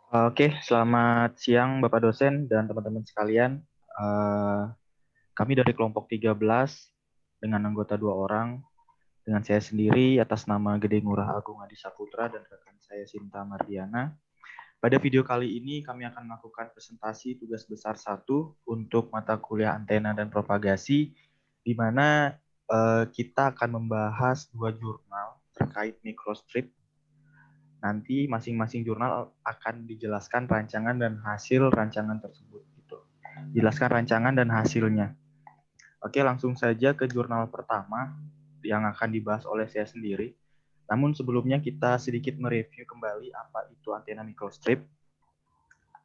Oke, selamat siang Bapak dosen dan teman-teman sekalian. Eh, Kami dari kelompok 13 dengan anggota 2 orang, dengan saya sendiri atas nama Gede Ngurah Agung Adi Saputra dan rekan saya Sinta Mardiana. Pada video kali ini kami akan melakukan presentasi tugas besar 1 untuk mata kuliah antena dan propagasi, di mana kita akan membahas 2 jurnal terkait microstrip. Nanti masing-masing jurnal akan dijelaskan rancangan dan hasil rancangan tersebut. Gitu. Jelaskan rancangan dan hasilnya. Oke, langsung saja ke jurnal pertama yang akan dibahas oleh saya sendiri. Namun sebelumnya kita sedikit mereview kembali apa itu antena microstrip.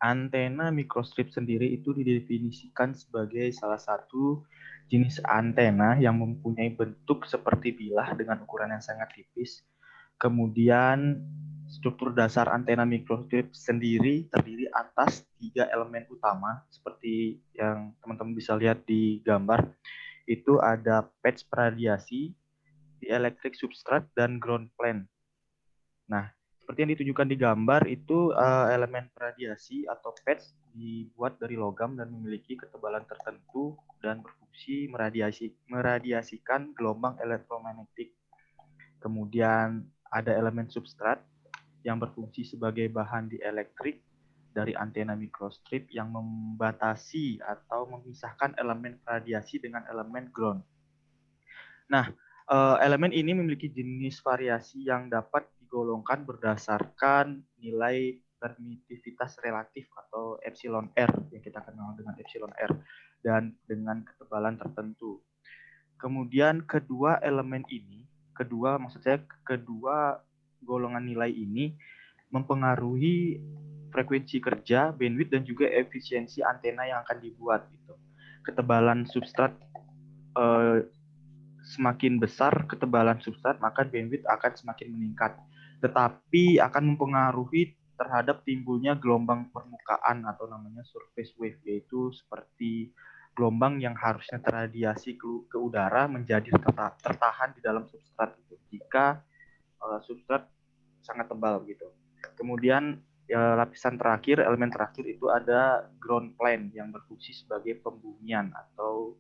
Antena microstrip sendiri itu didefinisikan sebagai salah satu jenis antena yang mempunyai bentuk seperti bilah dengan ukuran yang sangat tipis. Kemudian struktur dasar antena microstrip sendiri terdiri atas 3 elemen utama seperti yang teman-teman bisa lihat di gambar. Itu ada patch radiasi, dielectric substrate, dan ground plane. Nah, seperti yang ditunjukkan di gambar itu elemen radiasi atau patch dibuat dari logam dan memiliki ketebalan tertentu dan berfungsi meradiasikan gelombang elektromagnetik. Kemudian ada elemen substrat yang berfungsi sebagai bahan dielektrik dari antena microstrip yang membatasi atau memisahkan elemen radiasi dengan elemen ground. Nah, elemen ini memiliki jenis variasi yang dapat digolongkan berdasarkan nilai permitivitas relatif atau epsilon R yang kita kenal dengan epsilon R dan dengan ketebalan tertentu. Kemudian kedua golongan nilai ini mempengaruhi frekuensi kerja, bandwidth, dan juga efisiensi antena yang akan dibuat. Gitu. Ketebalan substrat semakin besar ketebalan substrat, maka bandwidth akan semakin meningkat. Tetapi akan mempengaruhi terhadap timbulnya gelombang permukaan atau namanya surface wave, yaitu seperti gelombang yang harusnya terradiasi ke udara menjadi tertahan di dalam substrat itu, jika substrat sangat tebal gitu. Kemudian lapisan terakhir, elemen terakhir itu ada ground plane yang berfungsi sebagai pembumian atau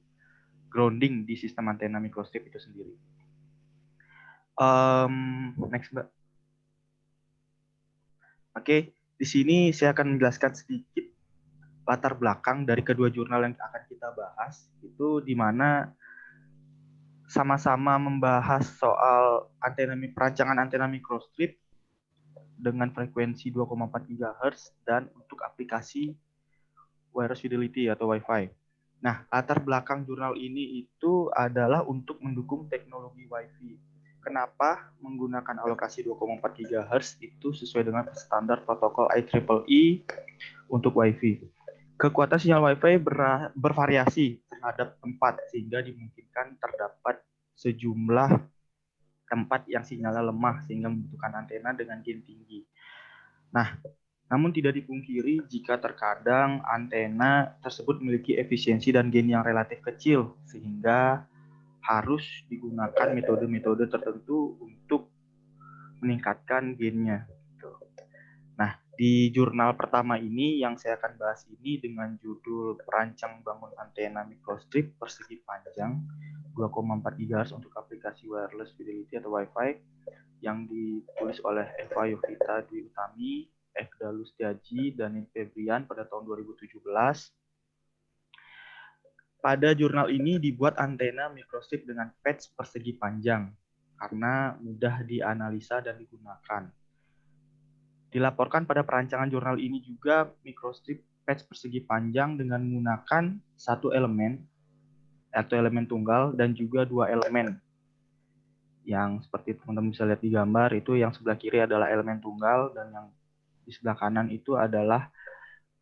grounding di sistem antena microstrip itu sendiri. Next, Mbak. Oke, di sini saya akan menjelaskan sedikit latar belakang dari kedua jurnal yang akan kita bahas, itu di mana sama-sama membahas soal perancangan antena microstrip dengan frekuensi 2,4 GHz dan untuk aplikasi wireless fidelity atau Wi-Fi. Nah, latar belakang jurnal ini itu adalah untuk mendukung teknologi Wi-Fi. Kenapa menggunakan alokasi 2,4 GHz itu sesuai dengan standar protokol IEEE untuk Wi-Fi. Kekuatan sinyal Wi-Fi bervariasi terhadap tempat sehingga dimungkinkan terdapat sejumlah tempat yang sinyalnya lemah sehingga membutuhkan antena dengan gain tinggi. Nah, namun tidak dipungkiri jika terkadang antena tersebut memiliki efisiensi dan gain yang relatif kecil sehingga harus digunakan metode-metode tertentu untuk meningkatkan gainnya. Nah, di jurnal pertama ini yang saya akan bahas ini dengan judul Perancang Bangun Antena Microstrip Persegi Panjang 2,4 GHz untuk aplikasi wireless fidelity atau Wi-Fi yang ditulis oleh Eva Yovita Dwi Utami, Efda Lustiaji, dan Febrian pada tahun 2017. Pada jurnal ini dibuat antena microstrip dengan patch persegi panjang karena mudah dianalisa dan digunakan. Dilaporkan pada perancangan jurnal ini juga microstrip patch persegi panjang dengan menggunakan satu elemen atau elemen tunggal dan juga 2 elemen. Yang seperti teman-teman bisa lihat di gambar itu yang sebelah kiri adalah elemen tunggal dan yang di sebelah kanan itu adalah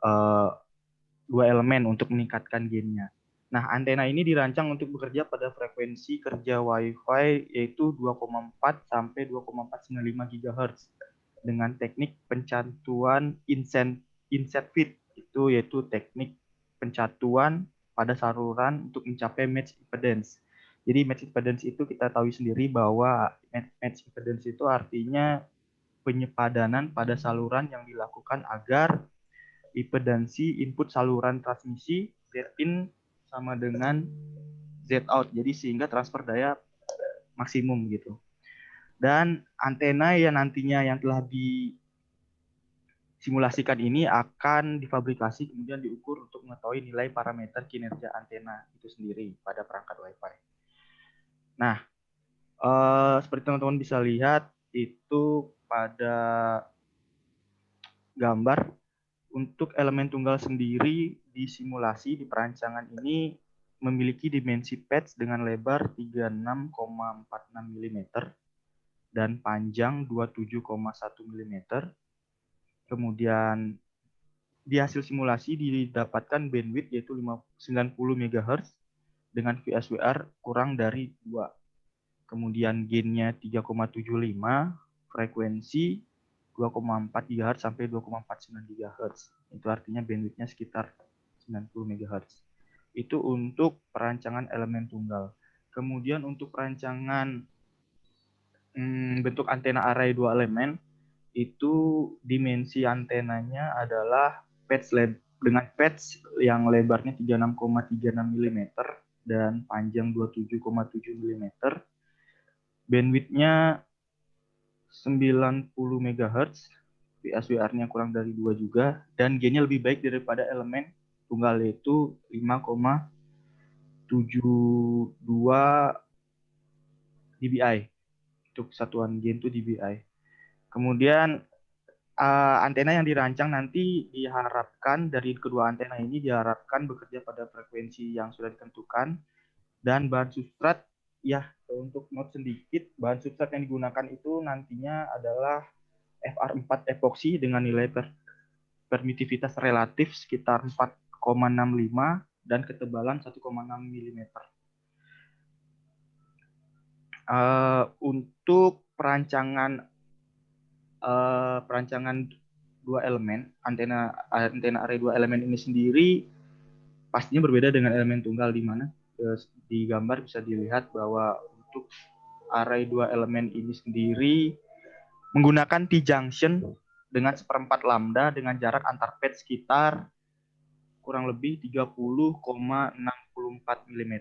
2 elemen untuk meningkatkan gainnya. Nah, antena ini dirancang untuk bekerja pada frekuensi kerja Wi-Fi yaitu 2,4 sampai 2,495 GHz dengan teknik pencatuan inset feed itu yaitu teknik pencatuan pada saluran untuk mencapai match impedance. Jadi match impedance itu kita tahu sendiri bahwa match impedance itu artinya penyepadanan pada saluran yang dilakukan agar impedansi input saluran transmisi Z-in sama dengan Z-out. Jadi sehingga transfer daya maksimum gitu. Dan antena yang nantinya yang telah disimulasikan ini akan difabrikasi kemudian diukur untuk mengetahui nilai parameter kinerja antena itu sendiri pada perangkat Wi-Fi. Nah, seperti teman-teman bisa lihat itu pada gambar untuk elemen tunggal sendiri di simulasi di perancangan ini memiliki dimensi patch dengan lebar 36,46 mm dan panjang 27,1 mm. Kemudian di hasil simulasi didapatkan bandwidth yaitu 90 MHz dengan VSWR kurang dari 2. Kemudian gainnya 3,75, frekuensi 2,4 GHz sampai 2,49 GHz. Itu artinya bandwidthnya sekitar 90 MHz. Itu untuk perancangan elemen tunggal. Kemudian untuk perancangan bentuk antena array 2 elemen, itu dimensi antenanya adalah patch dengan patch yang lebarnya 36,36 mm dan panjang 27,7 mm. Bandwidthnya 90 MHz, VSWR-nya kurang dari 2 juga, dan gain-nya lebih baik daripada elemen tunggal yaitu 5,72 dBi. Untuk satuan gain itu dBi. Kemudian antena yang dirancang nanti diharapkan dari kedua antena ini diharapkan bekerja pada frekuensi yang sudah ditentukan, dan bahan substrat ya untuk note sedikit, bahan substrat yang digunakan itu nantinya adalah FR4 epoksi dengan nilai permitivitas relatif sekitar 4,65 dan ketebalan 1,6 mm. Untuk perancangan dua elemen, antena array dua elemen ini sendiri pastinya berbeda dengan elemen tunggal, di mana di gambar bisa dilihat bahwa untuk array dua elemen ini sendiri menggunakan T-junction dengan 1/4 lambda dengan jarak antar patch sekitar kurang lebih 30,64 mm.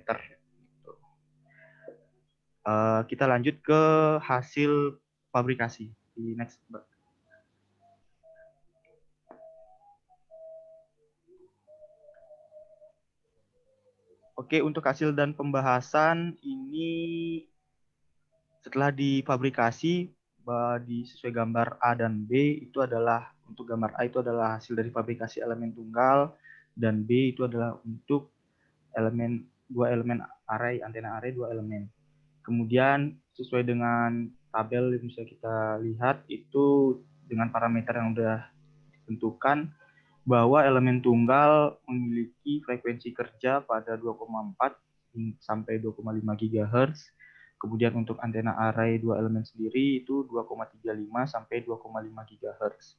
Kita lanjut ke hasil fabrikasi di next. Oke, untuk hasil dan pembahasan ini setelah difabrikasi di sesuai gambar A dan B, itu adalah untuk gambar A itu adalah hasil dari fabrikasi elemen tunggal, dan B itu adalah untuk dua elemen array, antena array dua elemen. Kemudian sesuai dengan tabel yang bisa kita lihat itu dengan parameter yang sudah ditentukan bahwa elemen tunggal memiliki frekuensi kerja pada 2,4 sampai 2,5 GHz. Kemudian untuk antena array dua elemen sendiri itu 2,35 sampai 2,5 GHz.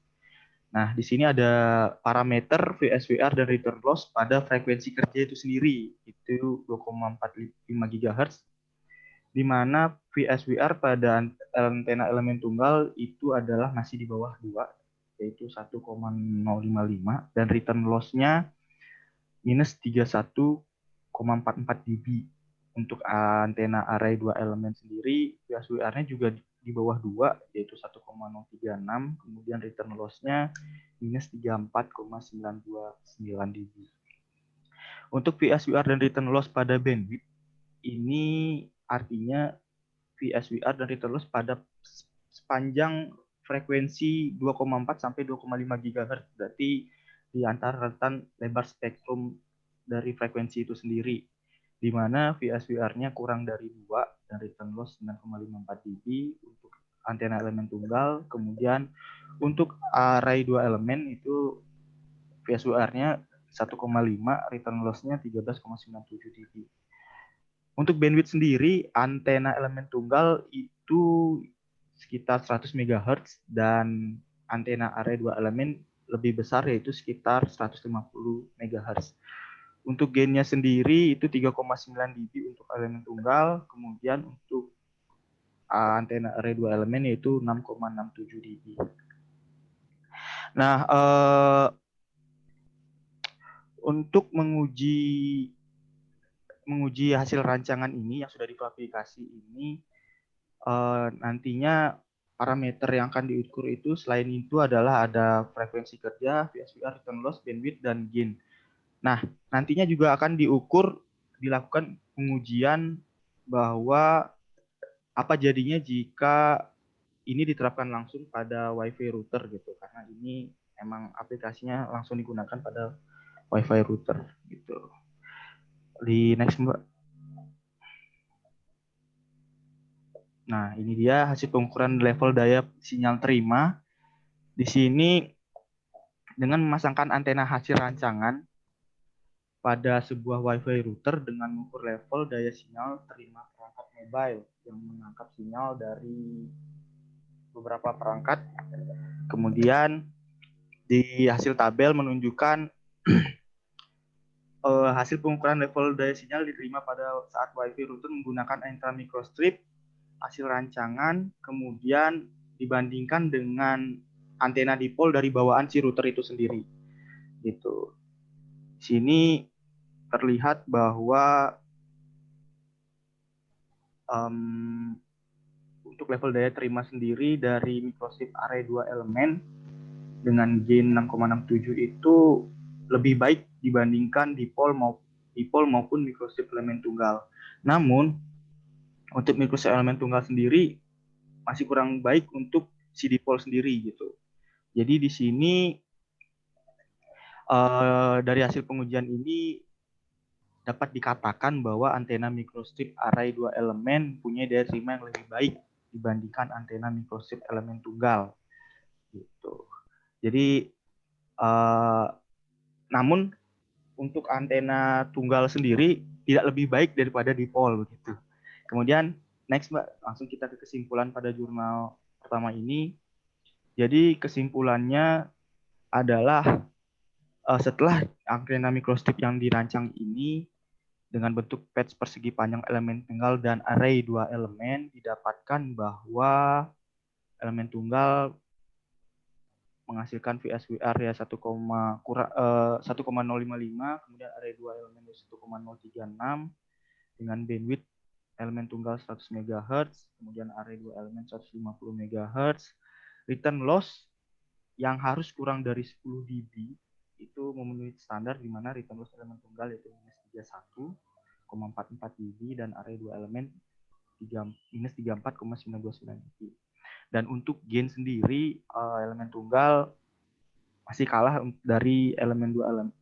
Nah, di sini ada parameter VSWR dan return loss pada frekuensi kerja itu sendiri, itu 2,45 GHz, di mana VSWR pada antena elemen tunggal itu adalah masih di bawah 2, yaitu 1,055, dan return loss-nya minus 31,44 dB. Untuk antena array 2 elemen sendiri, VSWR-nya juga di bawah 2, yaitu 1,036, kemudian return loss-nya minus 34,929 dB. Untuk VSWR dan return loss pada bandwidth, ini artinya VSWR dan return loss pada sepanjang frekuensi 2,4 sampai 2,5 GHz, berarti di antara rentan lebar spektrum dari frekuensi itu sendiri, di mana VSWR-nya kurang dari 2 dan return loss 9,54 dB untuk antena elemen tunggal. Kemudian untuk array 2 elemen itu VSWR-nya 1,5, return loss-nya 13,97 dB. Untuk bandwidth sendiri, antena elemen tunggal itu sekitar 100 MHz dan antena array 2 elemen lebih besar yaitu sekitar 150 MHz. Untuk gain-nya sendiri itu 3,9 dB untuk elemen tunggal, kemudian untuk antena array 2 elemen yaitu 6,67 dB. Nah, untuk menguji hasil rancangan ini yang sudah dipublikasi ini, nantinya parameter yang akan diukur itu selain itu adalah ada frekuensi kerja, VSWR, return loss, bandwidth, dan gain. Nah, nantinya juga akan dilakukan pengujian bahwa apa jadinya jika ini diterapkan langsung pada WiFi router gitu, karena ini emang aplikasinya langsung digunakan pada WiFi router gitu. Di next Mbak. Nah, ini dia hasil pengukuran level daya sinyal terima. Di sini dengan memasangkan antena hasil rancangan pada sebuah WiFi router dengan mengukur level daya sinyal terima perangkat mobile yang menangkap sinyal dari beberapa perangkat. Kemudian di hasil tabel menunjukkan hasil pengukuran level daya sinyal diterima pada saat WiFi router menggunakan antena microstrip, hasil rancangan, kemudian dibandingkan dengan antena dipol dari bawaan si router itu sendiri. Gitu. Di sini terlihat bahwa untuk level daya terima sendiri dari microstrip array 2 elemen dengan gain 6,67 itu lebih baik dibandingkan dipol maupun microstrip elemen tunggal. Namun untuk microstrip elemen tunggal sendiri masih kurang baik untuk si dipol sendiri gitu. Jadi di sini dari hasil pengujian ini dapat dikatakan bahwa antena microstrip array 2 elemen punya daya terima yang lebih baik dibandingkan antena microstrip elemen tunggal. Gitu. Jadi, namun untuk antena tunggal sendiri tidak lebih baik daripada dipol begitu. Kemudian next Mbak, langsung kita ke kesimpulan pada jurnal pertama ini. Jadi kesimpulannya adalah setelah antena microstrip yang dirancang ini dengan bentuk patch persegi panjang elemen tunggal dan array 2 elemen, didapatkan bahwa elemen tunggal menghasilkan VSWR ya 1,055, kemudian array 2 elemen 1,036 dengan bandwidth elemen tunggal 100 MHz, kemudian array 2 elemen 150 MHz. Return loss yang harus kurang dari 10 dB itu memenuhi standar di mana return loss elemen tunggal yaitu minus 31,44 dB dan array 2 elemen minus 34,929 dB. Dan untuk gain sendiri elemen tunggal masih kalah dari elemen 2 elemen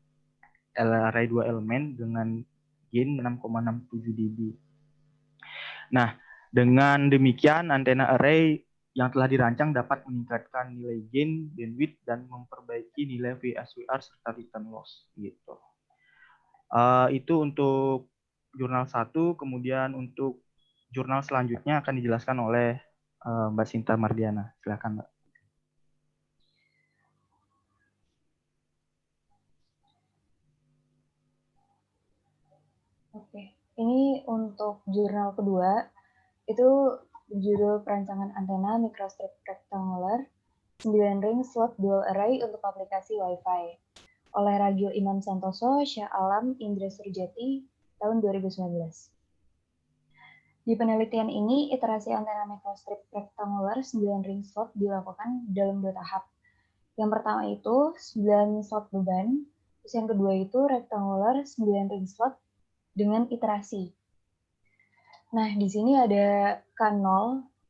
array 2 elemen dengan gain 6,67 dB. Nah, dengan demikian antena array yang telah dirancang dapat meningkatkan nilai gain, bandwidth, dan memperbaiki nilai VSWR serta return loss gitu. Itu untuk jurnal 1, kemudian untuk jurnal selanjutnya akan dijelaskan oleh Mbak Sinta Mardiana. Silakan, Mbak. Oke, ini untuk jurnal kedua, itu judul perancangan antena microstrip rectangular 9 ring slot dual array untuk aplikasi Wi-Fi oleh Ragil Imam Santoso, Syah Alam, Indra Surjati, tahun 2019. Di penelitian ini, iterasi antena microstrip rectangular 9 ring slot dilakukan dalam 2 tahap. Yang pertama itu 9 slot beban, terus yang kedua itu rectangular 9 ring slot dengan iterasi. Nah, di sini ada K0,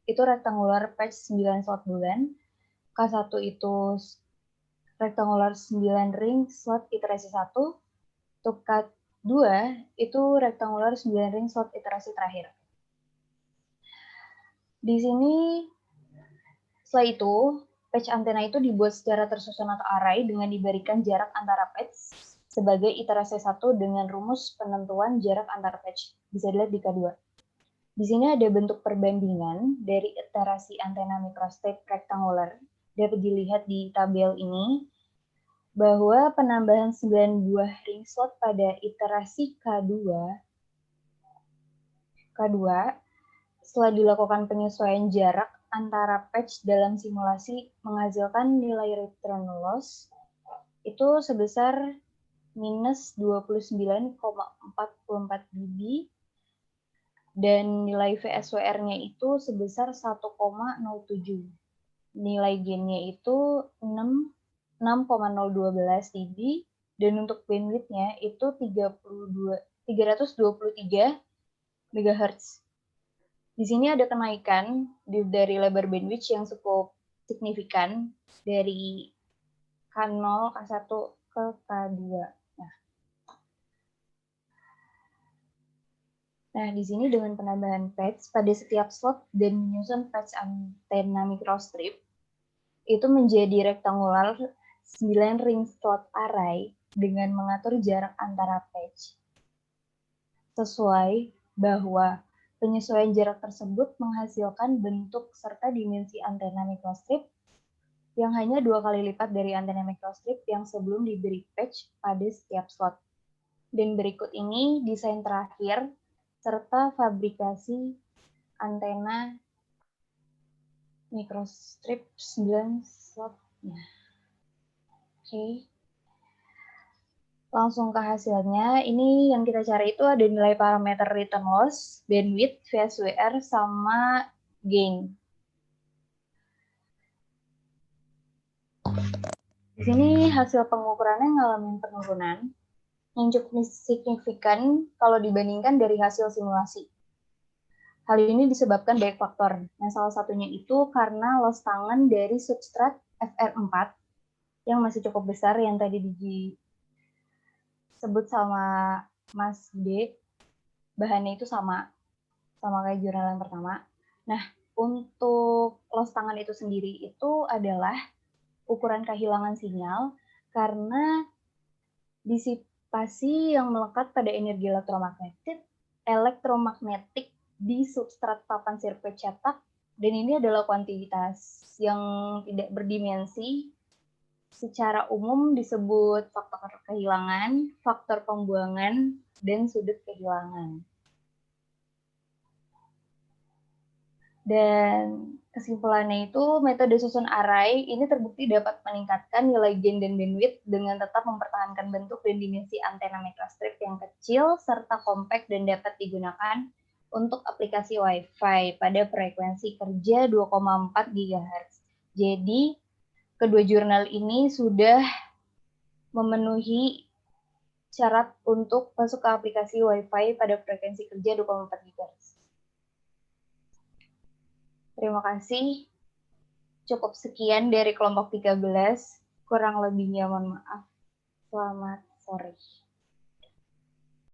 itu rectangular patch 9 slot beban, K1 itu rectangular 9 ring slot iterasi 1, untuk K2 itu rectangular 9 ring slot iterasi terakhir. Di sini, setelah itu, patch antena itu dibuat secara tersusun atau array dengan diberikan jarak antara patch sebagai iterasi 1 dengan rumus penentuan jarak antar patch. Bisa dilihat di K2. Di sini ada bentuk perbandingan dari iterasi antena microstrip rectangular. Dapat dilihat di tabel ini bahwa penambahan 9 buah ring slot pada iterasi K2 setelah dilakukan penyesuaian jarak antara patch dalam simulasi menghasilkan nilai return loss itu sebesar minus 29,44 dB dan nilai VSWR-nya itu sebesar 1,07. Nilai gain-nya itu 6,012 dB dan untuk bandwidth-nya itu 323 MHz. Di sini ada kenaikan dari lebar bandwidth yang cukup signifikan dari K0, K1 ke K2. Nah, di sini dengan penambahan patch pada setiap slot dan menyusun patch antena microstrip itu menjadi rektangular 9 ring slot array dengan mengatur jarak antara patch. Sesuai bahwa penyesuaian jarak tersebut menghasilkan bentuk serta dimensi antena microstrip yang hanya 2 kali lipat dari antena microstrip yang sebelum diberi patch pada setiap slot. Dan berikut ini desain terakhir serta fabrikasi antena microstrip 9 slotnya. Oke. Langsung ke hasilnya. Ini yang kita cari itu ada nilai parameter return loss, bandwidth, VSWR, sama gain. Di sini hasil pengukurannya ngalamin penurunan yang cukup signifikan kalau dibandingkan dari hasil simulasi. Hal ini disebabkan banyak faktor. Nah, salah satunya itu karena loss tangan dari substrat FR4 yang masih cukup besar yang tadi disebut sama Mas D. Bahannya itu sama kayak jurnal yang pertama. Nah, untuk loss tangan itu sendiri itu adalah ukuran kehilangan sinyal karena disipasi yang melekat pada energi elektromagnetik di substrat papan sirkuit cetak, dan ini adalah kuantitas yang tidak berdimensi. Secara umum disebut faktor kehilangan, faktor pembuangan, dan sudut kehilangan. Dan kesimpulannya itu metode susun array ini terbukti dapat meningkatkan nilai gain dan bandwidth dengan tetap mempertahankan bentuk dan dimensi antena microstrip yang kecil serta compact dan dapat digunakan untuk aplikasi Wi-Fi pada frekuensi kerja 2,4 GHz. Jadi kedua jurnal ini sudah memenuhi syarat untuk masuk ke aplikasi Wi-Fi pada frekuensi kerja 2,4 GHz. Terima kasih. Cukup sekian dari kelompok 13. Kurang lebihnya mohon maaf. Selamat sore.